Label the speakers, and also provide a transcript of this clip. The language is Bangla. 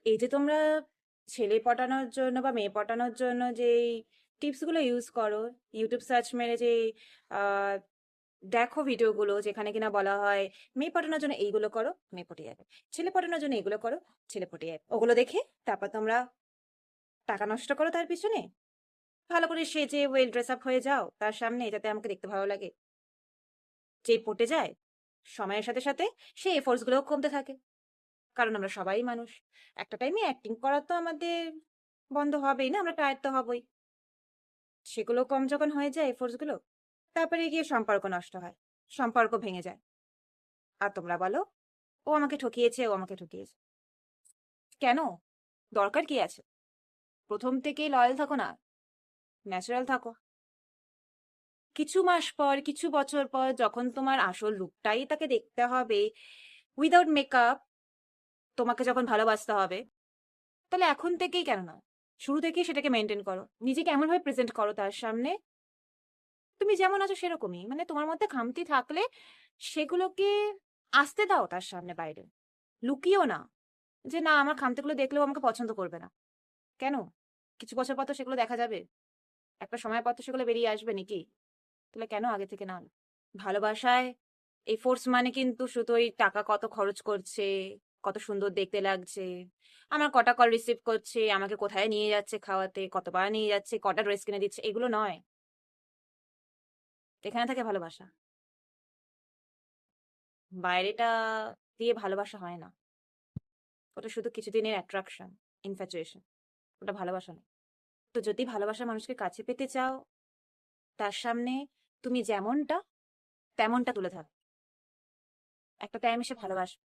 Speaker 1: এই যে তোমরা ছেলে পটানোর জন্য বা মেয়ে পটানোর জন্য যেই টিপসগুলো ইউজ করো, ইউটিউব সার্চ মেরে যে আহ, দেখো ভিডিওগুলো যেখানে কিনা বলা হয় মেয়ে পটানোর জন্য এইগুলো করো, মেয়ে পটিয়ে যাবে, ছেলে পটানোর জন্য এইগুলো করো, ছেলে পটিয়ে যাবে, ওগুলো দেখে তারপর তোমরা টাকা নষ্ট করো তার পিছনে। ভালো করে সেজে ওয়েল ড্রেস আপ হয়ে যাও তার সামনে, যাতে আমাকে দেখতে ভালো লাগে। যে পটে যায় সময়ের সাথে সাথে সে এফোর্টস গুলোও কমতে থাকে, কারণ আমরা সবাই মানুষ। একটা টাইমে অ্যাক্টিং করা তো আমাদের বন্ধ হবেই না, আমরা টায়ার্ড তো হবই। সেগুলো কম যখন হয়ে যায় এফোর্টস গুলো, তারপরে গিয়ে সম্পর্ক নষ্ট হয়, সম্পর্ক ভেঙে যায়। আর তোমরা বলো ও আমাকে ঠকিয়েছে, ও আমাকে ঠকিয়েছে। কেন? দরকার কি আছে? প্রথম থেকেই লয়াল থাকো না, ন্যাচারাল থাকো। কিছু মাস পর, কিছু বছর পর যখন তোমার আসল রূপটাই তাকে দেখতে হবে, উইদাউট মেকআপ, তোমাকে যখন ভালোবাসতে হবে, তাহলে এখন থেকেই কেন না শুরু থেকেই সেটাকে মেনটেন করো, নিজেকে এমন ভাবে প্রেজেন্ট করো তার সামনে তুমি যেমন আছো সেরকমই। মানে তোমার মধ্যে খামতি থাকলে সেগুলোকে আসতে দাও তার সামনে, বাইরে লুকিও না যে না আমার খামতিগুলো দেখলেও আমাকে পছন্দ করবে না। কেন? কিছু বছর পর তো সেগুলো দেখা যাবে, একটা সময় পর তো সেগুলো বেরিয়ে আসবে নাকি? তাহলে কেন আগে থেকে না? ভালোবাসায় এই ফোর্স মানে কিন্তু শুধু ওই টাকা কত খরচ করছে, কত সুন্দর দেখতে লাগছে, আমার কটা কল রিসিভ করছে, আমাকে কোথায় নিয়ে যাচ্ছে খাওয়াতে, কতবার নিয়ে যাচ্ছে, কটা ড্রেস কিনে দিচ্ছে, এগুলো নয়। এখানে থাকে ভালোবাসা। বাইরেটা দিয়ে ভালোবাসা হয় না। ওটা শুধু কিছুদিনের অ্যাট্রাকশন, ইনফ্যাচুয়েশন। ওটা ভালোবাসা না। তো যদি ভালোবাসা মানুষকে কাছে পেতে চাও, তার সামনে তুমি যেমনটা তেমনটা তুলে ধর, একটা টাইম এসে ভালোবাসবে।